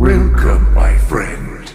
Welcome, my friend.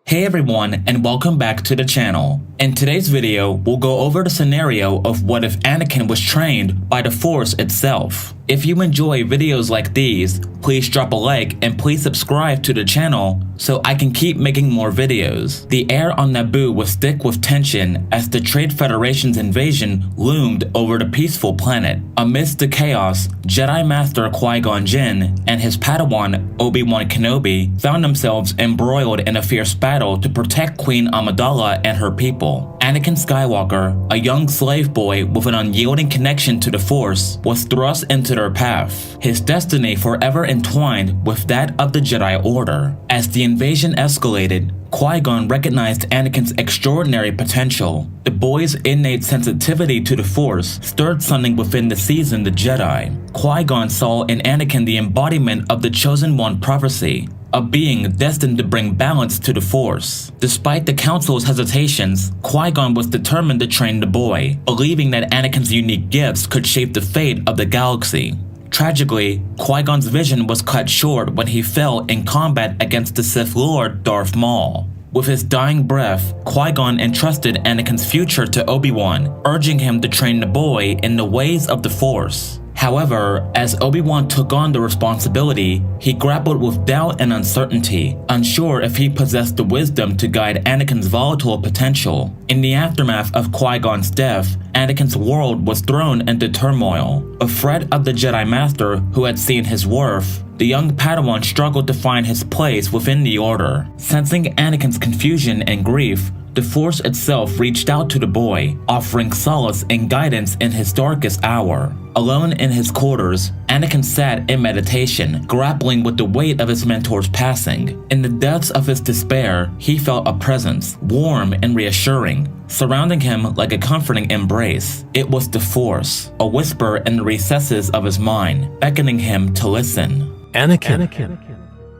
Hey everyone, and welcome back to the channel. In today's video, we'll go over the scenario of what if Anakin was trained by the Force itself. If you enjoy videos like these, please drop a like and please subscribe to the channel so I can keep making more videos. The air on Naboo was thick with tension as the Trade Federation's invasion loomed over the peaceful planet. Amidst the chaos, Jedi Master Qui-Gon Jinn and his Padawan Obi-Wan Kenobi found themselves embroiled in a fierce battle to protect Queen Amidala and her people. Anakin Skywalker, a young slave boy with an unyielding connection to the Force, was thrust into their path, his destiny forever entwined with that of the Jedi Order. As the invasion escalated, Qui-Gon recognized Anakin's extraordinary potential. The boy's innate sensitivity to the Force stirred something within the seasoned Jedi. Qui-Gon saw in Anakin the embodiment of the Chosen One prophecy, a being destined to bring balance to the Force. Despite the Council's hesitations, Qui-Gon was determined to train the boy, believing that Anakin's unique gifts could shape the fate of the galaxy. Tragically, Qui-Gon's vision was cut short when he fell in combat against the Sith Lord Darth Maul. With his dying breath, Qui-Gon entrusted Anakin's future to Obi-Wan, urging him to train the boy in the ways of the Force. However, as Obi-Wan took on the responsibility, he grappled with doubt and uncertainty, unsure if he possessed the wisdom to guide Anakin's volatile potential. In the aftermath of Qui-Gon's death, Anakin's world was thrown into turmoil. Afraid of the Jedi Master who had seen his worth, the young Padawan struggled to find his place within the Order. Sensing Anakin's confusion and grief, the Force itself reached out to the boy, offering solace and guidance in his darkest hour. Alone in his quarters, Anakin sat in meditation, grappling with the weight of his mentor's passing. In the depths of his despair, he felt a presence, warm and reassuring, surrounding him like a comforting embrace. It was the Force, a whisper in the recesses of his mind, beckoning him to listen. Anakin,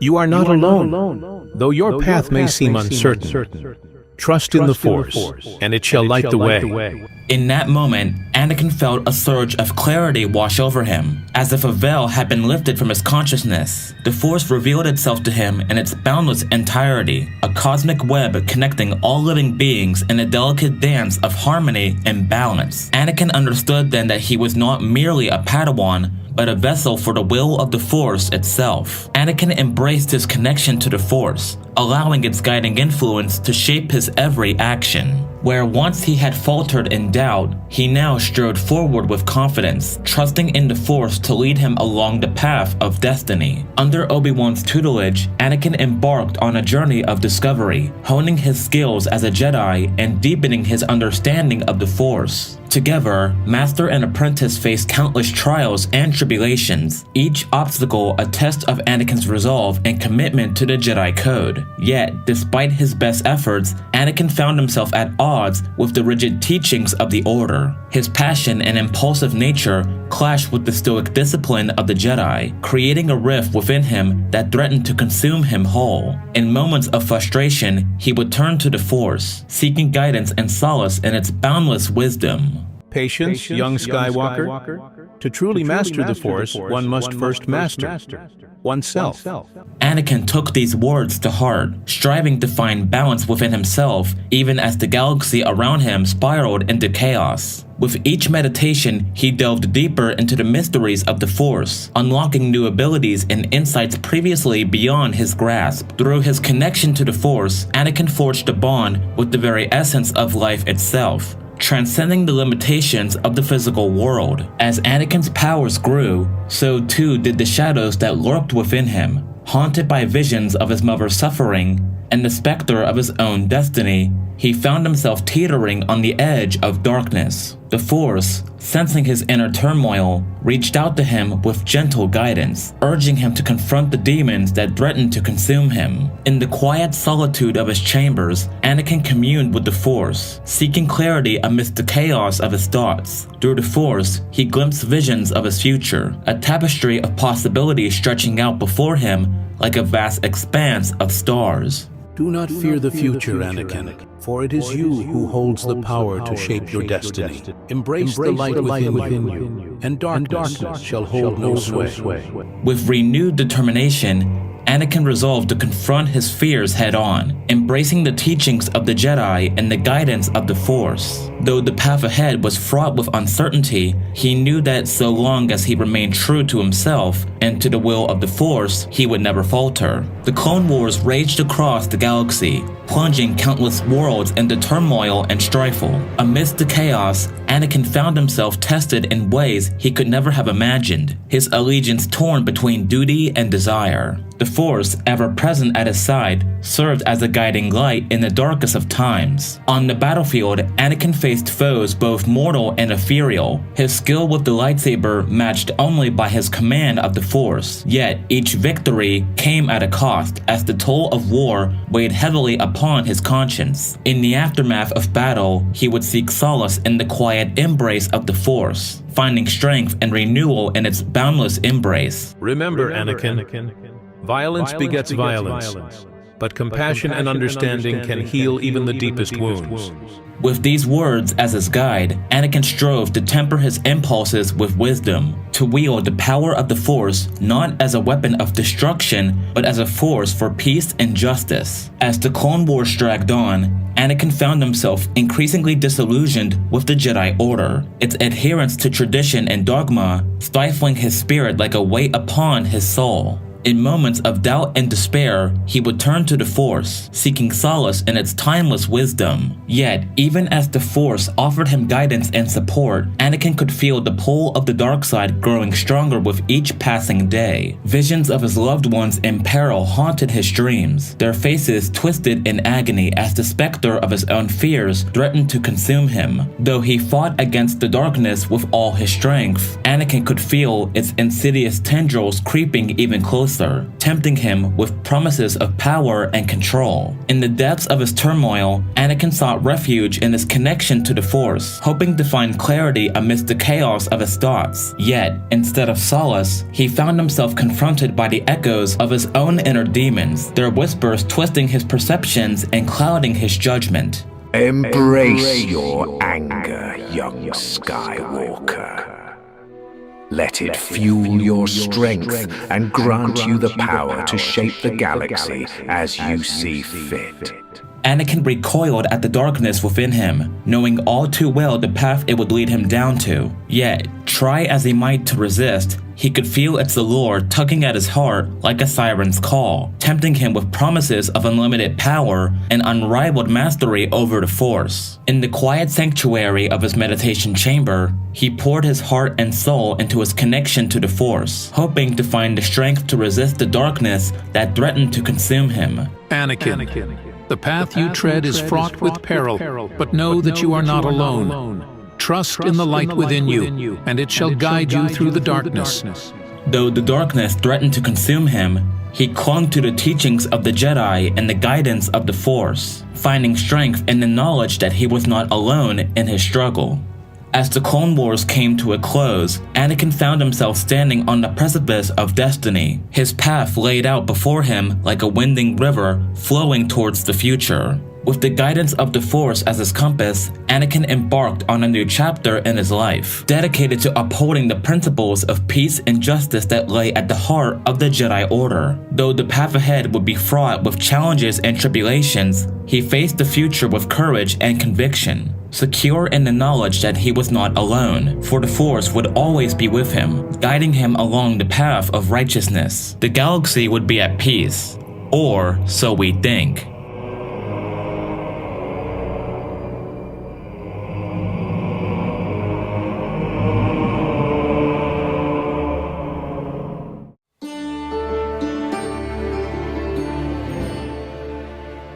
you are not alone, though your path may seem uncertain. Trust in the Force, and it shall light the way. In that moment, Anakin felt a surge of clarity wash over him, as if a veil had been lifted from his consciousness. The Force revealed itself to him in its boundless entirety, a cosmic web connecting all living beings in a delicate dance of harmony and balance. Anakin understood then that he was not merely a Padawan, but a vessel for the will of the Force itself. Anakin embraced his connection to the Force, allowing its guiding influence to shape his every action. Where once he had faltered in doubt, he now strode forward with confidence, trusting in the Force to lead him along the path of destiny. Under Obi-Wan's tutelage, Anakin embarked on a journey of discovery, honing his skills as a Jedi and deepening his understanding of the Force. Together, Master and Apprentice faced countless trials and tribulations, each obstacle a test of Anakin's resolve and commitment to the Jedi Code. Yet, despite his best efforts, Anakin found himself at odds with the rigid teachings of the Order. His passion and impulsive nature clashed with the stoic discipline of the Jedi, creating a rift within him that threatened to consume him whole. In moments of frustration, he would turn to the Force, seeking guidance and solace in its boundless wisdom. Patience, young Skywalker. To truly master the Force, one must first master oneself. Anakin took these words to heart, striving to find balance within himself, even as the galaxy around him spiraled into chaos. With each meditation, he delved deeper into the mysteries of the Force, unlocking new abilities and insights previously beyond his grasp. Through his connection to the Force, Anakin forged a bond with the very essence of life itself, transcending the limitations of the physical world. As Anakin's powers grew, so too did the shadows that lurked within him. Haunted by visions of his mother's suffering and the specter of his own destiny, he found himself teetering on the edge of darkness. The Force, sensing his inner turmoil, reached out to him with gentle guidance, urging him to confront the demons that threatened to consume him. In the quiet solitude of his chambers, Anakin communed with the Force, seeking clarity amidst the chaos of his thoughts. Through the Force, he glimpsed visions of his future, a tapestry of possibilities stretching out before him like a vast expanse of stars. Do not fear the future, Anakin, for it is you who holds the power to shape your destiny. Embrace the light within you, and darkness shall hold no sway. With renewed determination, Anakin resolved to confront his fears head-on, embracing the teachings of the Jedi and the guidance of the Force. Though the path ahead was fraught with uncertainty, he knew that so long as he remained true to himself and to the will of the Force, he would never falter. The Clone Wars raged across the galaxy, plunging countless worlds into turmoil and strife. Amidst the chaos, Anakin found himself tested in ways he could never have imagined, his allegiance torn between duty and desire. The Force, ever present at his side, served as a guiding light in the darkest of times. On the battlefield, Anakin faced foes both mortal and ethereal, his skill with the lightsaber matched only by his command of the Force. Yet, each victory came at a cost, as the toll of war weighed heavily upon his conscience. In the aftermath of battle, he would seek solace in the quiet embrace of the Force, finding strength and renewal in its boundless embrace. Remember, Anakin, violence begets violence, but compassion and understanding can heal even the deepest wounds. With these words as his guide, Anakin strove to temper his impulses with wisdom, to wield the power of the Force not as a weapon of destruction, but as a force for peace and justice. As the Clone Wars dragged on, Anakin found himself increasingly disillusioned with the Jedi Order, its adherence to tradition and dogma stifling his spirit like a weight upon his soul. In moments of doubt and despair, he would turn to the Force, seeking solace in its timeless wisdom. Yet, even as the Force offered him guidance and support, Anakin could feel the pull of the dark side growing stronger with each passing day. Visions of his loved ones in peril haunted his dreams, their faces twisted in agony as the specter of his own fears threatened to consume him. Though he fought against the darkness with all his strength, Anakin could feel its insidious tendrils creeping even closer, tempting him with promises of power and control. In the depths of his turmoil, Anakin sought refuge in his connection to the Force, hoping to find clarity amidst the chaos of his thoughts. Yet, instead of solace, he found himself confronted by the echoes of his own inner demons, their whispers twisting his perceptions and clouding his judgment. Embrace your anger, young Skywalker. Let it fuel your strength and grant you the power to shape the galaxy as you see fit. Anakin recoiled at the darkness within him, knowing all too well the path it would lead him down to. Yet, try as he might to resist, he could feel its allure tugging at his heart like a siren's call, tempting him with promises of unlimited power and unrivaled mastery over the Force. In the quiet sanctuary of his meditation chamber, he poured his heart and soul into his connection to the Force, hoping to find the strength to resist the darkness that threatened to consume him. Anakin, the path you tread is fraught with peril, but know that you are not alone. Trust in the light within you, and it shall guide you through the darkness. Though the darkness threatened to consume him, he clung to the teachings of the Jedi and the guidance of the Force, finding strength in the knowledge that he was not alone in his struggle. As the Clone Wars came to a close, Anakin found himself standing on the precipice of destiny, his path laid out before him like a winding river flowing towards the future. With the guidance of the Force as his compass, Anakin embarked on a new chapter in his life, dedicated to upholding the principles of peace and justice that lay at the heart of the Jedi Order. Though the path ahead would be fraught with challenges and tribulations, he faced the future with courage and conviction, secure in the knowledge that he was not alone, for the Force would always be with him, guiding him along the path of righteousness. The galaxy would be at peace, or so we think.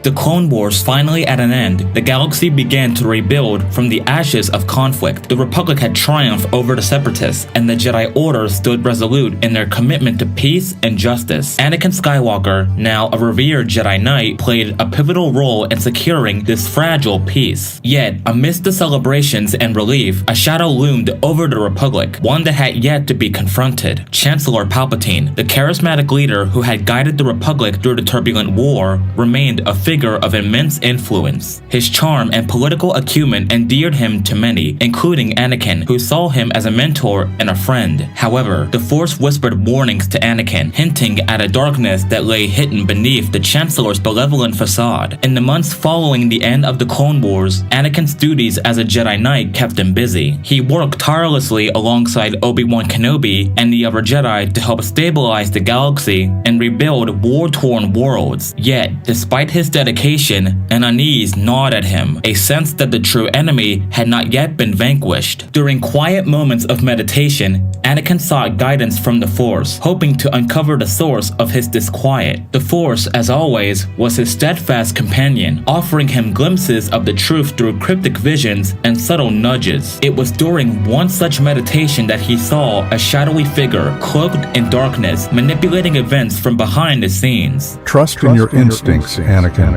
The Clone Wars finally at an end, the galaxy began to rebuild from the ashes of conflict. The Republic had triumphed over the Separatists, and the Jedi Order stood resolute in their commitment to peace and justice. Anakin Skywalker, now a revered Jedi Knight, played a pivotal role in securing this fragile peace. Yet, amidst the celebrations and relief, a shadow loomed over the Republic, one that had yet to be confronted. Chancellor Palpatine, the charismatic leader who had guided the Republic through the turbulent war, remained a figure of immense influence. His charm and political acumen endeared him to many, including Anakin, who saw him as a mentor and a friend. However, the Force whispered warnings to Anakin, hinting at a darkness that lay hidden beneath the Chancellor's benevolent facade. In the months following the end of the Clone Wars, Anakin's duties as a Jedi Knight kept him busy. He worked tirelessly alongside Obi-Wan Kenobi and the other Jedi to help stabilize the galaxy and rebuild war-torn worlds. Yet, despite his dedication, an unease gnawed at him, a sense that the true enemy had not yet been vanquished. During quiet moments of meditation, Anakin sought guidance from the Force, hoping to uncover the source of his disquiet. The Force, as always, was his steadfast companion, offering him glimpses of the truth through cryptic visions and subtle nudges. It was during one such meditation that he saw a shadowy figure cloaked in darkness, manipulating events from behind the scenes. Trust in your instincts, Anakin.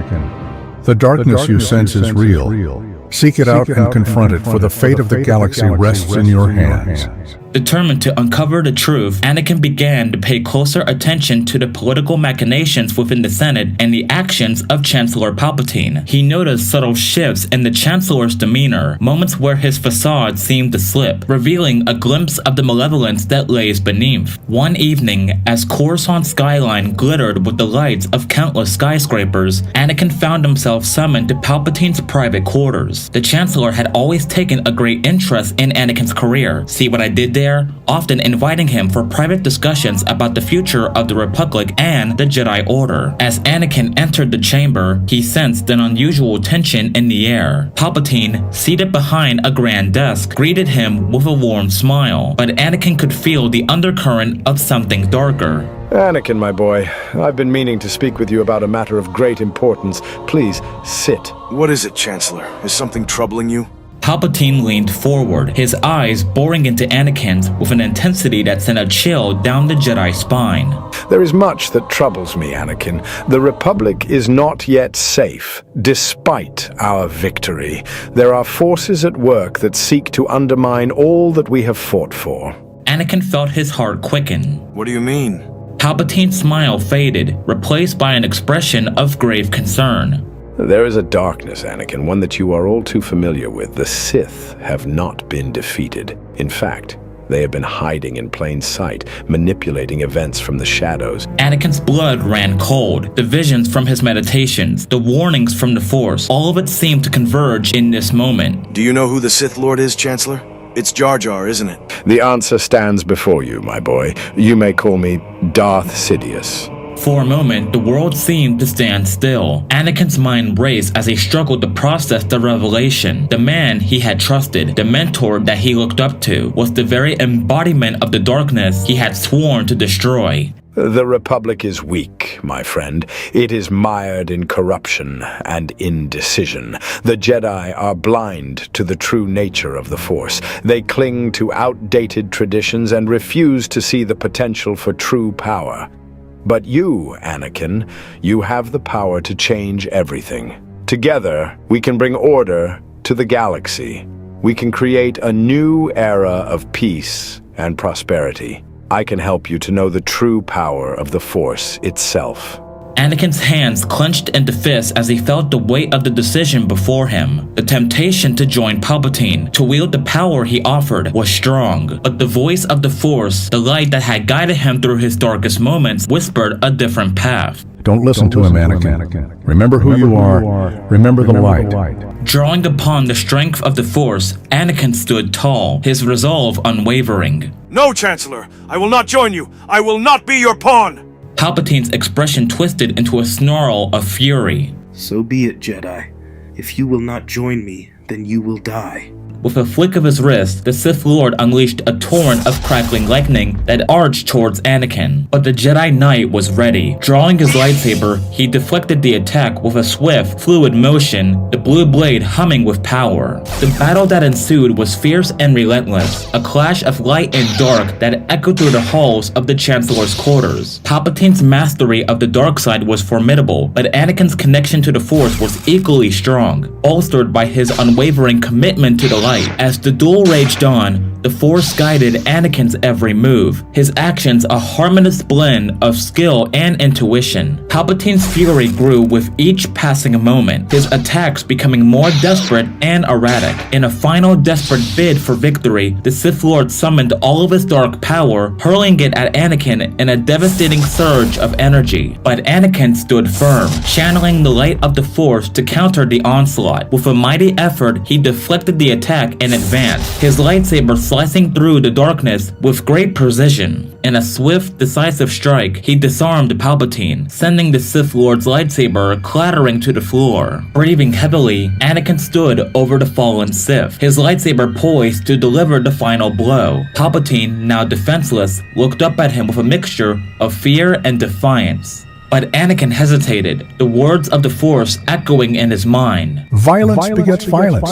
The darkness you sense is real. Seek it out and confront it, for the fate of the galaxy rests in your hands. Determined to uncover the truth, Anakin began to pay closer attention to the political machinations within the Senate and the actions of Chancellor Palpatine. He noticed subtle shifts in the Chancellor's demeanor, moments where his facade seemed to slip, revealing a glimpse of the malevolence that lays beneath. One evening, as Coruscant's skyline glittered with the lights of countless skyscrapers, Anakin found himself summoned to Palpatine's private quarters. The Chancellor had always taken a great interest in Anakin's career. See what I did there? Often inviting him for private discussions about the future of the Republic and the Jedi Order. As Anakin entered the chamber, he sensed an unusual tension in the air. Palpatine, seated behind a grand desk, greeted him with a warm smile, but Anakin could feel the undercurrent of something darker. Anakin, my boy, I've been meaning to speak with you about a matter of great importance. Please, sit. What is it, Chancellor? Is something troubling you? Palpatine leaned forward, his eyes boring into Anakin's with an intensity that sent a chill down the Jedi's spine. There is much that troubles me, Anakin. The Republic is not yet safe, despite our victory. There are forces at work that seek to undermine all that we have fought for. Anakin felt his heart quicken. What do you mean? Palpatine's smile faded, replaced by an expression of grave concern. There is a darkness, Anakin, one that you are all too familiar with. The Sith have not been defeated. In fact, they have been hiding in plain sight, manipulating events from the shadows. Anakin's blood ran cold. The visions from his meditations, the warnings from the Force, all of it seemed to converge in this moment. Do you know who the Sith Lord is, Chancellor? It's Jar Jar, isn't it? The answer stands before you, my boy. You may call me Darth Sidious. For a moment, the world seemed to stand still. Anakin's mind raced as he struggled to process the revelation. The man he had trusted, the mentor that he looked up to, was the very embodiment of the darkness he had sworn to destroy. The Republic is weak, my friend. It is mired in corruption and indecision. The Jedi are blind to the true nature of the Force. They cling to outdated traditions and refuse to see the potential for true power. But you, Anakin, you have the power to change everything. Together, we can bring order to the galaxy. We can create a new era of peace and prosperity. I can help you to know the true power of the Force itself. Anakin's hands clenched into fists as he felt the weight of the decision before him. The temptation to join Palpatine, to wield the power he offered, was strong. But the voice of the Force, the light that had guided him through his darkest moments, whispered a different path. Don't listen to him, Anakin. Remember who you are. Remember the light. Drawing upon the strength of the Force, Anakin stood tall, his resolve unwavering. No, Chancellor! I will not join you! I will not be your pawn! Palpatine's expression twisted into a snarl of fury. So be it, Jedi. If you will not join me, then you will die. With a flick of his wrist, the Sith Lord unleashed a torrent of crackling lightning that arched towards Anakin. But the Jedi Knight was ready. Drawing his lightsaber, he deflected the attack with a swift, fluid motion, the blue blade humming with power. The battle that ensued was fierce and relentless, a clash of light and dark that echoed through the halls of the Chancellor's quarters. Palpatine's mastery of the dark side was formidable, but Anakin's connection to the Force was equally strong, bolstered by his unwavering commitment to the light. As the duel raged on, The Force guided Anakin's every move, his actions a harmonious blend of skill and intuition. Palpatine's fury grew with each passing moment, his attacks becoming more desperate and erratic. In a final desperate bid for victory, the Sith Lord summoned all of his dark power, hurling it at Anakin in a devastating surge of energy. But Anakin stood firm, channeling the light of the Force to counter the onslaught. With a mighty effort, he deflected the attack and advanced, his lightsaber slicing through the darkness with great precision. In a swift, decisive strike, he disarmed Palpatine, sending the Sith Lord's lightsaber clattering to the floor. Breathing heavily, Anakin stood over the fallen Sith, his lightsaber poised to deliver the final blow. Palpatine, now defenseless, looked up at him with a mixture of fear and defiance. But Anakin hesitated, the words of the Force echoing in his mind. Violence begets violence.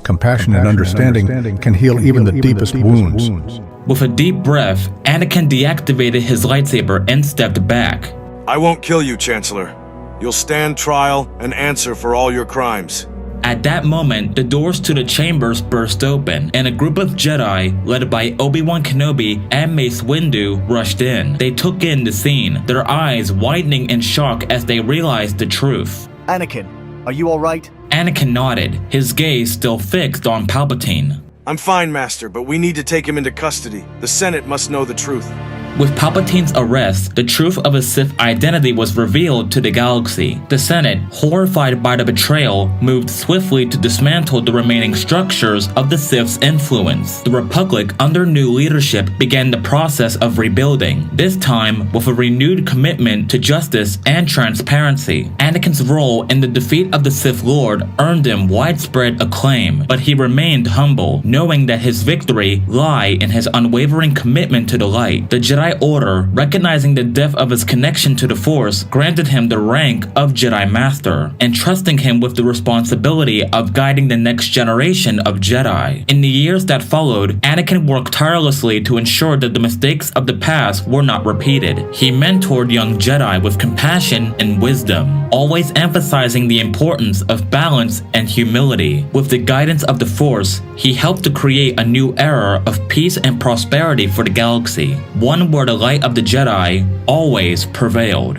Compassion and understanding can heal even the deepest wounds. With a deep breath, Anakin deactivated his lightsaber and stepped back. I won't kill you, Chancellor. You'll stand trial and answer for all your crimes. At that moment, the doors to the chambers burst open, and a group of Jedi, led by Obi-Wan Kenobi and Mace Windu, rushed in. They took in the scene, their eyes widening in shock as they realized the truth. Anakin, are you alright? Anakin nodded, his gaze still fixed on Palpatine. I'm fine, Master, but we need to take him into custody. The Senate must know the truth. With Palpatine's arrest, the truth of his Sith identity was revealed to the galaxy. The Senate, horrified by the betrayal, moved swiftly to dismantle the remaining structures of the Sith's influence. The Republic, under new leadership, began the process of rebuilding, this time with a renewed commitment to justice and transparency. Anakin's role in the defeat of the Sith Lord earned him widespread acclaim, but he remained humble, knowing that his victory lay in his unwavering commitment to the light. The Jedi Order, recognizing the depth of his connection to the Force, granted him the rank of Jedi Master, entrusting him with the responsibility of guiding the next generation of Jedi. In the years that followed, Anakin worked tirelessly to ensure that the mistakes of the past were not repeated. He mentored young Jedi with compassion and wisdom, always emphasizing the importance of balance and humility. With the guidance of the Force, he helped to create a new era of peace and prosperity for the galaxy, one where the light of the Jedi always prevailed.